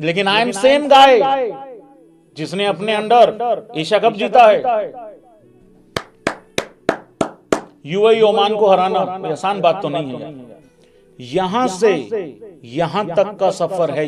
लेकिन I am same guy जिसने अपने अंडर एशिया कप जीता है। यूएई ओमान को हराना कोई आसान बात तो नहीं है। यहां से यहां तक का सफर है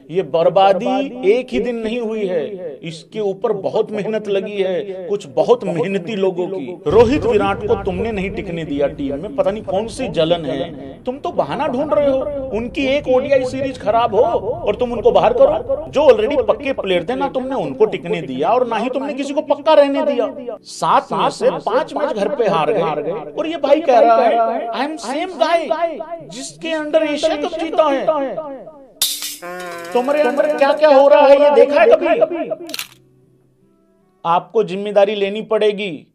ये बर्बादी एक ही दिन नहीं हुई है, इसके ऊपर बहुत मेहनत लगी है, कुछ बहुत मेहनती लोगों की। रोहित विराट को तुमने नहीं टिकने दिया टीम में, पता नहीं कौन सी जलन है। तुम तो बहाना ढूंढ रहे हो, उनकी एक ओडीआई सीरीज खराब हो और तुम उनको बाहर करो। जो ऑलरेडी पक्के प्लेयर थे ना तुमने उनको टिकने दिया और ना ही तुमने किसी को पक्का रहने दिया। 7 में से 5 मैच घर पे हार गए और ये भाई कह रहा है आई एम सेम गाय जिसके अंडर एशिया कप जीता है। तुम्हारे अंदर क्या क्या हो रहा है ये देखा है कभी? आपको जिम्मेदारी लेनी पड़ेगी,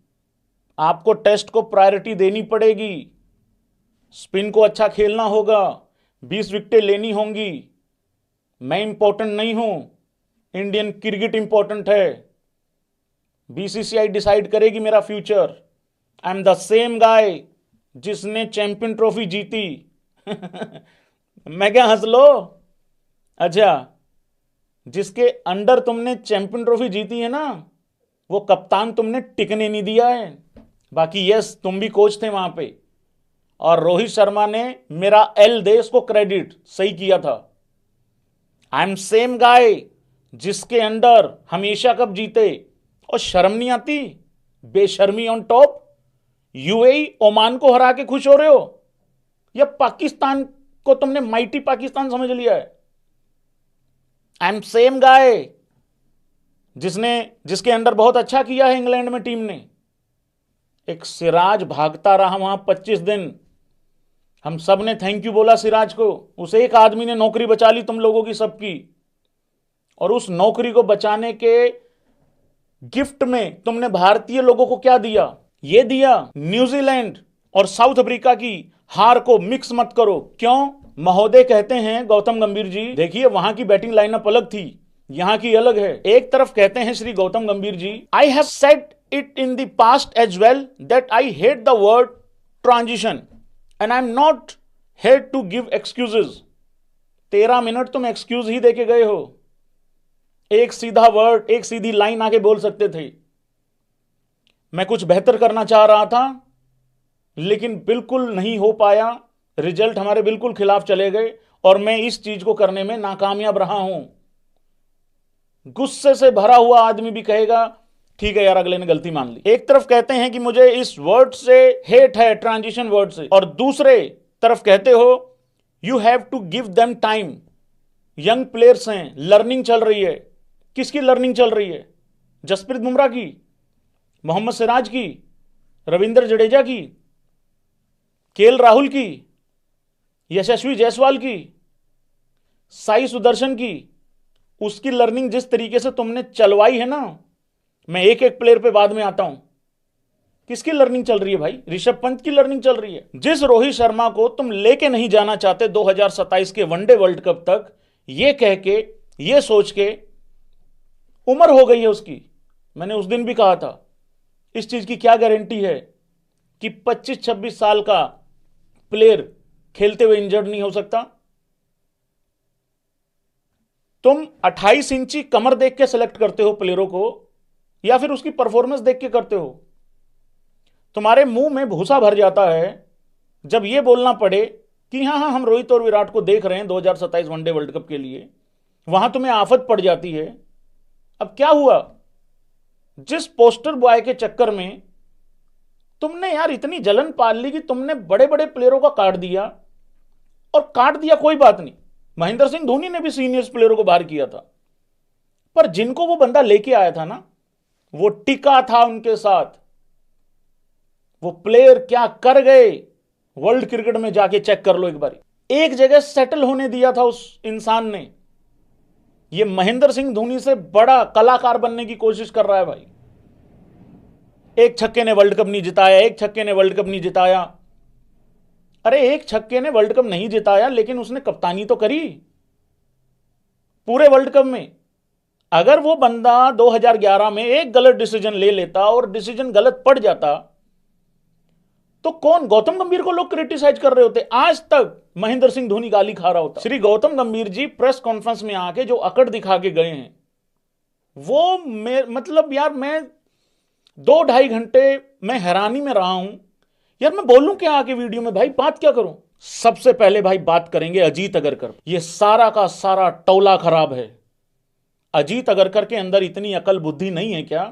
आपको टेस्ट को प्रायोरिटी देनी पड़ेगी, स्पिन को अच्छा खेलना होगा, 20 विकेटें लेनी होंगी। मैं इंपॉर्टेंट नहीं हूं, इंडियन क्रिकेट इंपॉर्टेंट है। बीसीसीआई डिसाइड करेगी मेरा future. I am the same guy जिसने चैंपियन ट्रॉफी जीती। मैं क्या हंस लो? अच्छा, जिसके अंडर तुमने चैंपियन ट्रॉफी जीती है ना, वो कप्तान तुमने टिकने नहीं दिया है। बाकी यस, तुम भी कोच थे वहां पे और रोहित शर्मा ने मेरा एल दे इसको क्रेडिट, सही किया था। आई एम सेम गाय जिसके अंडर हमेशा कप जीते और शर्म नहीं आती? बेशर्मी ऑन टॉप। यूएई ओमान को हरा के खुश हो रहे हो या पाकिस्तान को तुमने माइटी पाकिस्तान समझ लिया है? आई एम सेम गाय जिसके अंडर बहुत अच्छा किया है इंग्लैंड में टीम ने। एक सिराज भागता रहा वहां 25 दिन, हम सब ने थैंक यू बोला सिराज को। उस एक आदमी ने नौकरी बचा ली तुम लोगों की सबकी, और उस नौकरी को बचाने के गिफ्ट में तुमने भारतीय लोगों को क्या दिया? ये दिया न्यूजीलैंड और साउथ अफ्रीका की हार को मिक्स मत करो। क्यों? महोदय कहते हैं गौतम गंभीर जी, देखिए वहां की बैटिंग लाइनअप अलग थी, यहां की अलग है। एक तरफ कहते हैं Shri Gautam Gambhir ji, I have said it in the past as well that I hate the word transition and I am not here to give excuses. 13 minute तुम एक्सक्यूज ही देके गए हो। एक सीधा वर्ड, एक सीधी लाइन आके बोल सकते थे। मैं कुछ बेहतर करना चाह रहा था लेकिन बिल्कुल नहीं हो पाया, रिजल्ट हमारे बिल्कुल खिलाफ चले गए और मैं इस चीज को करने में नाकामयाब रहा हूं। गुस्से से भरा हुआ आदमी भी कहेगा ठीक है यार, अगले ने गलती मान ली। एक तरफ कहते हैं कि मुझे इस वर्ड से हेट है, ट्रांजिशन वर्ड से, और दूसरे तरफ कहते हो you have to give them time. Young players हैं, लर्निंग चल रही है। किसकी लर्निंग चल रही है? जसप्रीत बुमराह की, मोहम्मद सिराज की, रविंद्र जडेजा की, केएल राहुल की, यशस्वी जायसवाल की, साई सुदर्शन की। उसकी लर्निंग जिस तरीके से तुमने चलवाई है ना, मैं एक एक प्लेयर पे बाद में आता हूं। किसकी लर्निंग चल रही है भाई? ऋषभ पंत की लर्निंग चल रही है। जिस रोहित शर्मा को तुम लेके नहीं जाना चाहते 2027 के वनडे वर्ल्ड कप तक, ये कह के, ये सोच के उम्र हो गई है उसकी। मैंने उस दिन भी कहा था इस चीज की क्या गारंटी है कि 25-26 साल का प्लेयर खेलते हुए इंजर्ड नहीं हो सकता? तुम 28 इंची कमर देख के सिलेक्ट करते हो प्लेयरों को या फिर उसकी परफॉर्मेंस देख के करते हो? तुम्हारे मुंह में भूसा भर जाता है जब यह बोलना पड़े कि हाँ हम रोहित और विराट को देख रहे हैं 2027 वनडे वर्ल्ड कप के लिए। वहां तुम्हें आफत पड़ जाती है। अब क्या हुआ? जिस पोस्टर बॉय के चक्कर में तुमने यार इतनी जलन पाल ली कि तुमने बड़े बड़े प्लेयरों का काट दिया, और काट दिया कोई बात नहीं, महेंद्र सिंह धोनी ने भी सीनियर्स प्लेयरों को बाहर किया था, पर जिनको वो बंदा लेके आया था ना, वो टिका था उनके साथ। वो प्लेयर क्या कर गए वर्ल्ड क्रिकेट में जाके चेक कर लो एक बार। एक जगह सेटल होने दिया था उस इंसान ने। ये महेंद्र सिंह धोनी से बड़ा कलाकार बनने की कोशिश कर रहा है भाई। एक छक्के ने वर्ल्ड कप नहीं जिताया, एक छक्के ने वर्ल्ड कप नहीं जिताया। अरे एक छक्के ने वर्ल्ड कप नहीं जिताया लेकिन उसने कप्तानी तो करी पूरे वर्ल्ड कप में। अगर वो बंदा 2011 में एक गलत डिसीजन ले लेता और डिसीजन गलत पड़ जाता तो कौन गौतम गंभीर को लोग क्रिटिसाइज कर रहे होते? आज तक महेंद्र सिंह धोनी गाली खा रहा होता। श्री गौतम गंभीर जी प्रेस कॉन्फ्रेंस में आके जो अकड़ दिखा के गए हैं, वो मतलब यार मैं 2-2.5 घंटे मैं हैरानी में रहा हूं। यार मैं बोलूं क्या आके वीडियो में भाई, बात क्या करूं? सबसे पहले भाई बात करेंगे अजीत अगरकर। ये सारा का सारा टौला खराब है। अजीत अगरकर के अंदर इतनी अकल बुद्धि नहीं है क्या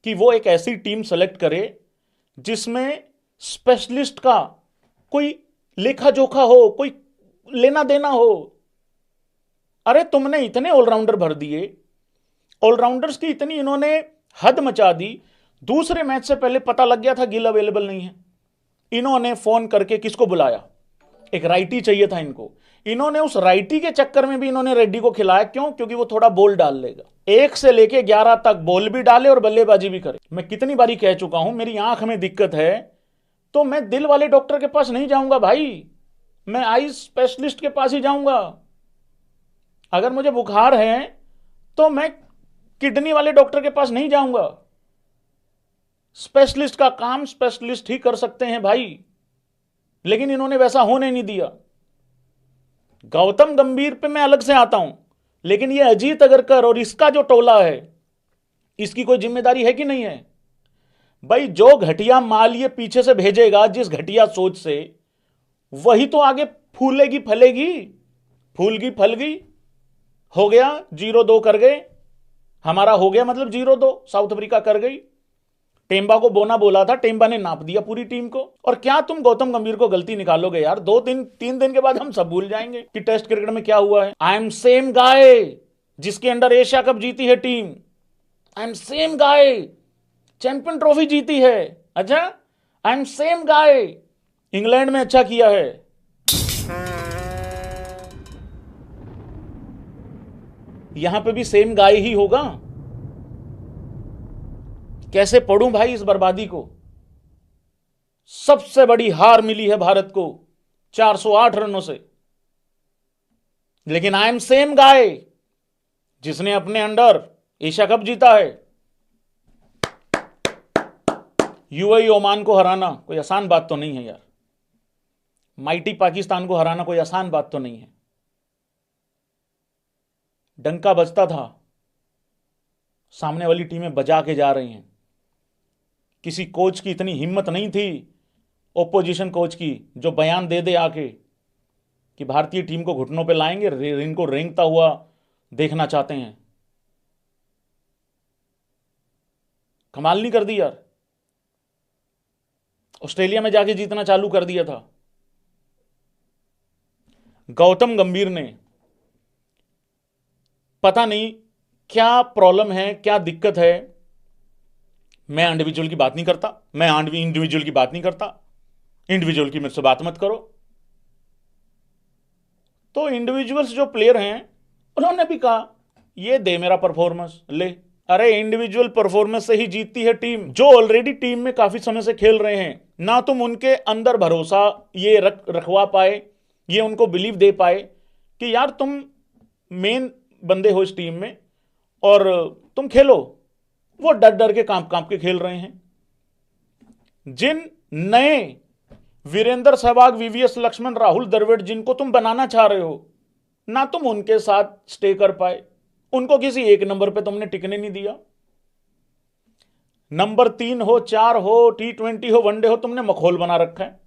कि वो एक ऐसी टीम सेलेक्ट करे जिसमें स्पेशलिस्ट का कोई लेखा जोखा हो, कोई लेना देना हो? अरे तुमने इतने ऑलराउंडर भर दिए, ऑलराउंडर्स की इतनी इन्होंने हद मचा दी। दूसरे मैच से पहले पता लग गया था गिल अवेलेबल नहीं है। इन्होंने फोन करके किसको बुलाया? एक राइटी चाहिए था इनको। इन्होंने उस राइटी के चक्कर में भी इन्होंने रेड्डी को खिलाया। क्यों? क्योंकि वो थोड़ा बॉल डाल लेगा। 1 से लेके 11 तक बॉल भी डाले और बल्लेबाजी भी करे। मैं कितनी बारी कह चुका हूं, मेरी आंख में दिक्कत है तो मैं दिल वाले डॉक्टर के पास नहीं जाऊंगा भाई, मैं आई स्पेशलिस्ट के पास ही जाऊंगा। अगर मुझे बुखार है तो मैं किडनी वाले डॉक्टर के पास नहीं जाऊंगा। स्पेशलिस्ट का काम स्पेशलिस्ट ही कर सकते हैं भाई, लेकिन इन्होंने वैसा होने नहीं दिया। गौतम गंभीर पे मैं अलग से आता हूं, लेकिन ये अजीत अगरकर और इसका जो टोला है, इसकी कोई जिम्मेदारी है कि नहीं है? भाई जो घटिया माल ये पीछे से भेजेगा, जिस घटिया सोच से, वही तो आगे फूलेगी फलेगी। फूल गई फल गई, हो गया 0-2 कर गए। हमारा हो गया मतलब 0-2, साउथ अफ्रीका कर गई। टेम्बा को बोना बोला था, टेम्बा ने नाप दिया पूरी टीम को। और क्या तुम गौतम गंभीर को गलती निकालोगे यार? 2-3 दिन के बाद हम सब भूल जाएंगे कि टेस्ट क्रिकेट में क्या हुआ है। आई एम सेम गाय जिसके अंडर एशिया कप जीती है team. I am same guy champion trophy जीती है। अच्छा, I am same guy England में अच्छा किया है। यहां पे भी सेम गाय ही होगा। कैसे पढ़ूं भाई इस बर्बादी को? सबसे बड़ी हार मिली है भारत को 408 रनों से, लेकिन आई एम सेम गाय जिसने अपने अंडर एशिया कप जीता है। यूएई ओमान को हराना कोई आसान बात तो नहीं है यार। माइटी पाकिस्तान को हराना कोई आसान बात तो नहीं है। डंका बजता था, सामने वाली टीमें बजा के जा रही हैं। किसी कोच की इतनी हिम्मत नहीं थी, ओपोजिशन कोच की, जो बयान दे दे आके कि भारतीय टीम को घुटनों पे लाएंगे, इनको रेंगता हुआ देखना चाहते हैं। कमाल नहीं कर दी यार? ऑस्ट्रेलिया में जाके जीतना चालू कर दिया था। गौतम गंभीर ने पता नहीं क्या प्रॉब्लम है, क्या दिक्कत है। मैं इंडिविजुअल की बात नहीं करता, मैं इंडिविजुअल की बात नहीं करता। इंडिविजुअल की मुझसे बात मत करो। तो इंडिविजुअल्स जो प्लेयर हैं उन्होंने भी कहा ये दे मेरा परफॉर्मेंस ले। अरे इंडिविजुअल परफॉर्मेंस से ही जीतती है टीम। जो ऑलरेडी टीम में काफी समय से खेल रहे हैं, ना तुम उनके अंदर भरोसा ये रखवा पाए, ये उनको बिलीव दे पाए कि यार तुम मेन बंदे हो इस टीम में और तुम खेलो। वो डर डर के कांप कांप के खेल रहे हैं। जिन नए वीरेंद्र सहवाग, वीवीएस लक्ष्मण, राहुल द्रविड़ जिनको तुम बनाना चाह रहे हो, ना तुम उनके साथ स्टे कर पाए। उनको किसी एक नंबर पे तुमने टिकने नहीं दिया। नंबर 3 हो, 4 हो, T20 हो, वनडे हो, तुमने मखौल बना रखा है।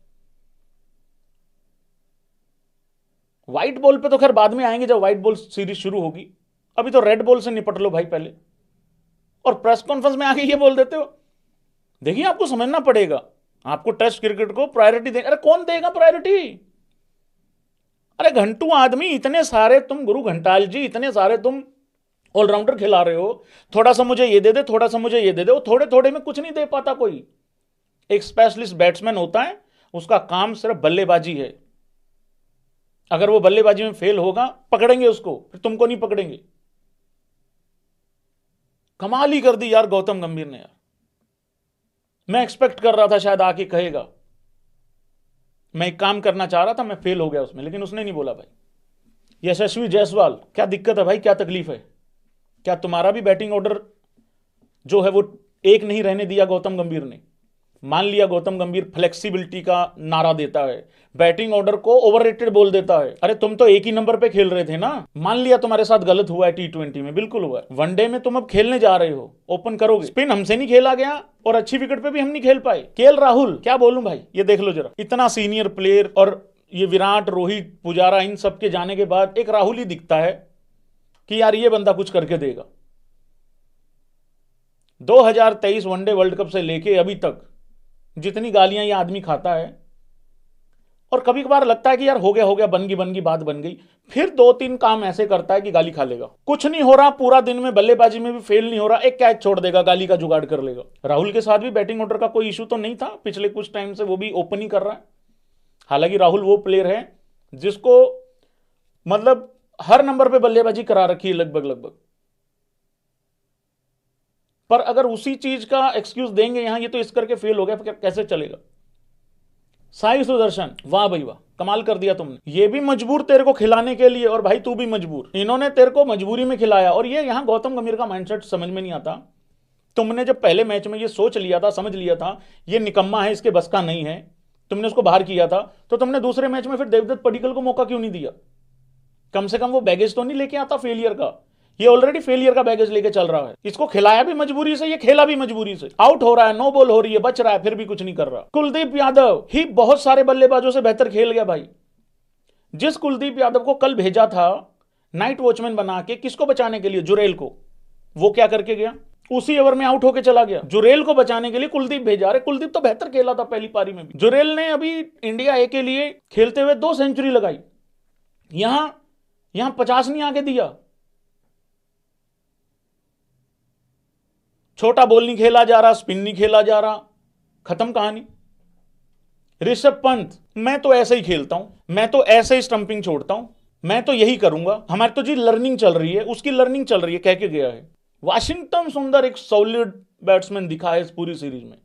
व्हाइट बॉल पे तो खैर बाद में आएंगे, जब व्हाइट बॉल सीरीज शुरू होगी। अभी तो रेड बॉल से निपट लो भाई पहले। और प्रेस कॉन्फ्रेंस में आके ये बोल देते हो। देखिए आपको समझना पड़ेगा, आपको टेस्ट क्रिकेट को प्रायोरिटी दे। अरे कौन देगा प्रायोरिटी? अरे घंटू आदमी, इतने सारे तुम गुरु घंटाल जी, इतने सारे तुम ऑलराउंडर खिला रहे हो। थोड़ा सा मुझे ये दे दे, थोड़ा सा मुझे ये दे दे। वो थोड़े थोड़े में कुछ नहीं दे पाता कोई। एक स्पेशलिस्ट बैट्समैन होता है, उसका काम सिर्फ बल्लेबाजी है। अगर वो बल्लेबाजी में फेल होगा, पकड़ेंगे उसको, फिर तुमको नहीं पकड़ेंगे। कमाल ही कर दी यार गौतम गंभीर ने यार। मैं एक्सपेक्ट कर रहा था शायद आके कहेगा मैं एक काम करना चाह रहा था, मैं फेल हो गया उसमें, लेकिन उसने नहीं बोला भाई। यशस्वी जायसवाल, क्या दिक्कत है भाई? क्या तकलीफ है? क्या तुम्हारा भी बैटिंग ऑर्डर जो है वो एक नहीं रहने दिया गौतम गंभीर ने? मान लिया गौतम गंभीर फ्लेक्सिबिलिटी का नारा देता है, बैटिंग ऑर्डर को ओवररेटेड बोल देता है। अरे तुम तो एक ही नंबर पे खेल रहे थे ना। मान लिया तुम्हारे साथ गलत हुआ है T20 में, बिल्कुल हुआ है। वनडे में तुम अब खेलने जा रहे हो, ओपन करोगे। स्पिन हमसे नहीं खेला गया और अच्छी विकेट पे भी हम नहीं खेल पाए। केएल राहुल, क्या बोलूं भाई, ये देख लो जरा, इतना सीनियर प्लेयर, और ये विराट, रोहित, पुजारा, इन सब के जाने के बाद एक राहुल ही दिखता है कि यार ये बंदा कुछ करके देगा। 2023 वनडे वर्ल्ड कप से लेके अभी तक जितनी गालियां ये आदमी खाता है, और कभी कभार लगता है कि यार हो गया बन गई बात बन गई, फिर 2-3 काम ऐसे करता है कि गाली खा लेगा। कुछ नहीं हो रहा पूरा दिन में, बल्लेबाजी में भी फेल नहीं हो रहा, एक कैच छोड़ देगा, गाली का जुगाड़ कर लेगा। राहुल के साथ भी बैटिंग ऑर्डर का कोई इशू तो नहीं था पिछले कुछ टाइम से, वो भी ओपन ही कर रहा है। हालांकि राहुल वो प्लेयर है जिसको मतलब हर नंबर पे बल्लेबाजी करा रखी है लगभग, पर अगर उसी चीज का एक्सक्यूज देंगे यहां, ये तो इस करके फेल हो गया, फिर कैसे चलेगा। साई सुदर्शन, वाह भाई वाह, कमाल कर दिया तुमने। ये भी मजबूर तेरे को खिलाने के लिए, और भाई तू भी मजबूर। इन्होंने तेरे को मजबूरी में खिलाया। और ये यहां गौतम गंभीर का माइंडसेट समझ में नहीं आता। तुमने जब पहले मैच में ये सोच लिया था, समझ लिया था ये निकम्मा है, इसके बस का नहीं है, तुमने उसको बाहर किया था, तो तुमने दूसरे मैच में फिर देवदत्त पडिक्कल को मौका क्यों नहीं दिया? कम से कम वो बैगेज तो नहीं लेके आता फेलियर का। ये ऑलरेडी फेलियर का बैगेज लेके चल रहा है। इसको खिलाया भी मजबूरी से, ये खेला भी मजबूरी से। आउट हो रहा है, नो बॉल हो रही है, बच रहा है, फिर भी कुछ नहीं कर रहा। कुलदीप यादव ही बहुत सारे बल्लेबाजों से बेहतर खेल गया भाई। जिस कुलदीप यादव को कल भेजा था नाइट वॉचमैन बना के, किसको बचाने के लिए? जुरेल को। वो क्या करके गया? उसी ओवर में आउट होके चला गया। जुरेल को बचाने के लिए कुलदीप भेजा। अरे कुलदीप तो बेहतर खेला था पहली पारी में भी। जुरेल ने अभी इंडिया ए के लिए खेलते हुए 2 सेंचुरी लगाई, यहां 50 नहीं आगे दिया। छोटा बॉल नहीं खेला जा रहा, स्पिन नहीं खेला जा रहा, खत्म कहानी। ऋषभ पंत, मैं तो ऐसे ही खेलता हूं, मैं तो ऐसे ही स्टंपिंग छोड़ता हूं, मैं तो यही करूंगा, हमारी तो जी लर्निंग चल रही है, उसकी लर्निंग चल रही है, कह के गया है। वाशिंगटन सुंदर एक सॉलिड बैट्समैन दिखा है इस पूरी सीरीज में।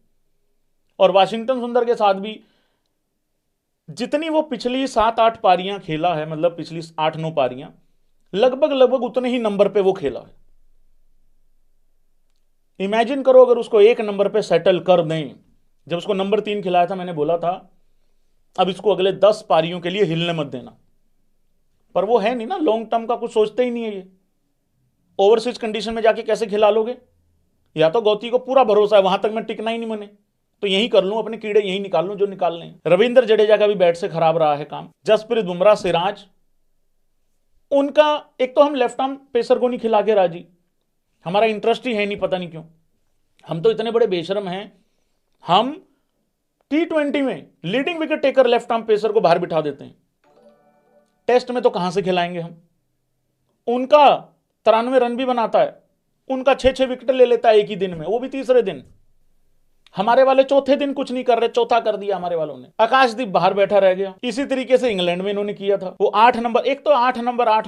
और वाशिंगटन सुंदर के साथ भी जितनी वो पिछली 7-8 पारियां खेला है, मतलब पिछली 8-9 पारियां, लगभग उतने ही नंबर पे वो खेला है। इमेजिन करो अगर उसको 1 नंबर पे सेटल कर दें। जब उसको नंबर 3 खिलाया था, मैंने बोला था अब इसको अगले 10 पारियों के लिए हिलने मत देना, पर वो है नहीं ना, लॉन्ग टर्म का कुछ सोचते ही नहीं है ये। ओवरसीज कंडीशन में जाके कैसे खिला लोगे? या तो गौती को पूरा भरोसा है वहां तक मैं टिकना ही नहीं मने, तो यहीं कर लूं, अपने कीड़े यहीं निकाल लूं जो निकालने हैं। रविंद्र जडेजा का भी बैट से खराब रहा है काम। जसप्रीत बुमराह, सिराज, उनका एक तो हम लेफ्ट आर्म पेसर को नहीं खिला के राजी, हमारा इंटरेस्ट ही है नहीं, पता नहीं क्यों। हम तो इतने बड़े बेशरम हैं, हम T20 में leading wicket taker left arm pacer को बाहर बिठा देते हैं। टेस्ट में तो कहां से खिलाएंगे हम? उनका 93 रन भी बनाता है, उनका 6-6 विकेट ले लेता है एक ही दिन में, वो भी तीसरे दिन। हमारे वाले चौथे दिन कुछ नहीं कर रहे, चौथा कर दिया हमारे वालों ने। आकाशदीप बाहर बैठा रह गया। इसी तरीके से इंग्लैंड में इन्होंने किया था, वो 8 नंबर, एक तो 8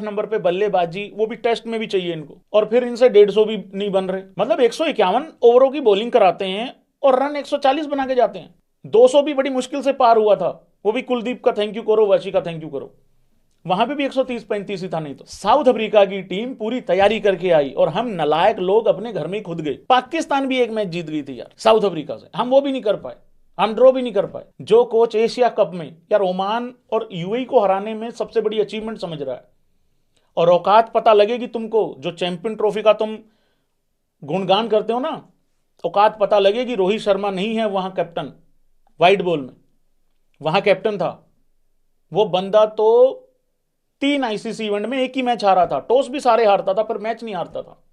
नंबर पे बल्लेबाजी, वो भी टेस्ट में भी चाहिए इनको, और फिर इनसे 150 भी नहीं बन रहे। मतलब 151 ओवरों की बॉलिंग कराते हैं और रन 140 बना के जाते हैं। 200 भी बड़ी मुश्किल से पार हुआ था, वो भी कुलदीप का थैंक यू करो, वशी का थैंक यू करो, वहां पे भी 130-135 ही था। नहीं तो साउथ अफ्रीका की टीम पूरी तैयारी करके आई और हम नलायक लोग अपने घर में ही खुद गए। पाकिस्तान भी एक मैच जीत गई थी यार साउथ अफ्रीका से, हम वो भी नहीं कर पाए, हम ड्रॉ भी नहीं कर पाए। जो कोच एशिया कप में यार ओमान और यूएई को हराने में सबसे बड़ी अचीवमेंट समझ रहा है, और औकात पता लगेगी तुमको, जो चैंपियन ट्रॉफी का तुम गुणगान करते हो ना, औकात पता लगेगी। रोहित शर्मा नहीं है वहां कैप्टन, व्हाइट बॉल में वहां कैप्टन था वो बंदा, तो 3 आईसीसी इवेंट में एक ही मैच हारा था, टॉस भी सारे हारता था पर मैच नहीं हारता था।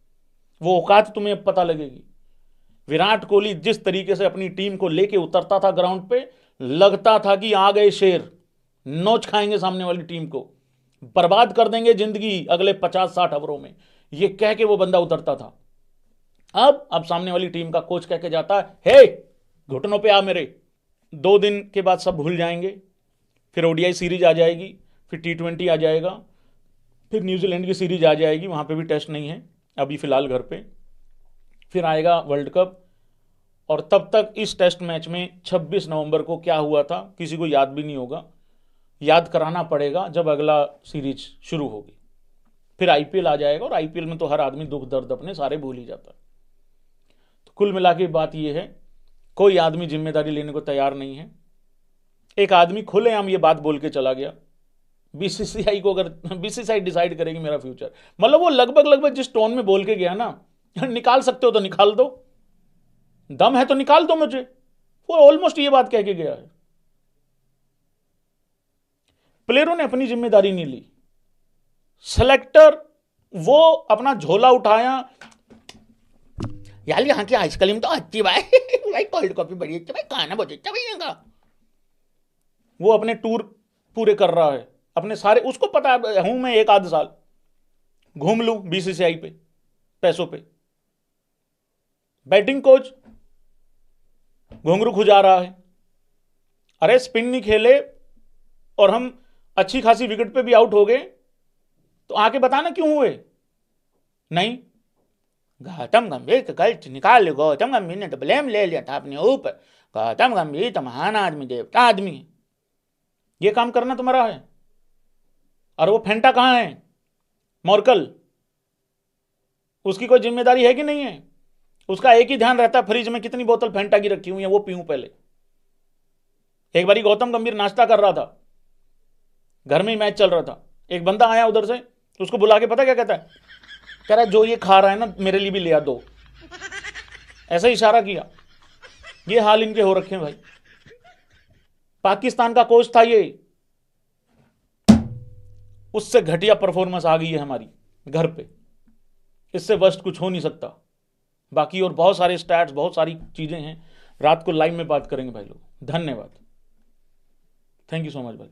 वो औकात तुम्हें अब पता लगेगी। विराट कोहली जिस तरीके से अपनी टीम को लेके उतरता था ग्राउंड पे, लगता था कि आ गए शेर, नोच खाएंगे सामने वाली टीम को, बर्बाद कर देंगे जिंदगी अगले 50-60 ओवरों में, ये कह के वो बंदा उतरता था। अब सामने वाली टीम का कोच कह के जाता है, हे घुटनों पे आ मेरे। 2 दिन के बाद सब भूल जाएंगे, फिर ओडीआई सीरीज आ जाएगी, फिर T20 आ जाएगा, फिर न्यूजीलैंड की सीरीज आ जाएगी, वहां पे भी टेस्ट नहीं है अभी फिलहाल घर पे, फिर आएगा वर्ल्ड कप। और तब तक इस टेस्ट मैच में 26 नवंबर को क्या हुआ था किसी को याद भी नहीं होगा, याद कराना पड़ेगा जब अगला सीरीज शुरू होगी। फिर आईपीएल आ जाएगा, और आईपीएल में तो हर आदमी दुख दर्द अपने सारे भूल ही जाता है। तो कुल मिला के बात यह है कोई आदमी जिम्मेदारी लेने को तैयार नहीं है। एक आदमी खुलेआम ये बात बोल के चला गया, बीसीसीआई को, अगर बीसीसीआई डिसाइड करेगी मेरा फ्यूचर, मतलब वो लगभग जिस टोन में बोल के गया ना, निकाल सकते हो तो निकाल दो, दम है तो निकाल दो मुझे, वो ऑलमोस्ट ये बात कह के गया है। प्लेयरों ने अपनी जिम्मेदारी नहीं ली, सेलेक्टर वो अपना झोला उठाया, यार यहाँ की आइसक्रीम तो अच्छी भाई, भाई कोल्ड कॉफी बड़ी अच्छी भाई, खाना बहुत अच्छा भाई यहाँ। वो अपने टूर पूरे कर रहा है, अपने सारे, उसको पता हूं मैं एक आध साल घूम लूं बीसीसीआई पे पैसों पे। बैटिंग कोच घुंघरू खुजा रहा है, अरे स्पिन नहीं खेले और हम अच्छी खासी विकेट पे भी आउट हो गए तो आके बताना क्यों हुए। नहीं, गौतम गंभीर का गलत निकाल, गौतम गंभीर ने तो ब्लेम ले लिया था अपने ऊपर, गौतम गंभीर तो महान आदमी, देवता आदमी है। ये काम करना तुम्हारा है। और वो फेंटा कहां है, मोरकल, उसकी कोई जिम्मेदारी है कि नहीं है? उसका एक ही ध्यान रहता है, फ्रिज में कितनी बोतल फेंटा की रखी हुई है वो पीऊं पहले। एक बारी गौतम गंभीर नाश्ता कर रहा था, घर में ही मैच चल रहा था, एक बंदा आया उधर से, उसको बुला के पता क्या कहता है, कह रहा है जो ये खा रहा है ना मेरे लिए भी ले आ दो, ऐसा इशारा किया। ये हाल इनके हो रखे हैं भाई। पाकिस्तान का कोच था ये, उससे घटिया परफॉर्मेंस आ गई है हमारी घर पे, इससे वर्स्ट कुछ हो नहीं सकता। बाकी और बहुत सारे स्टैट्स, बहुत सारी चीजें हैं, रात को लाइव में बात करेंगे भाई लोग। धन्यवाद, थैंक यू सो मच भाई।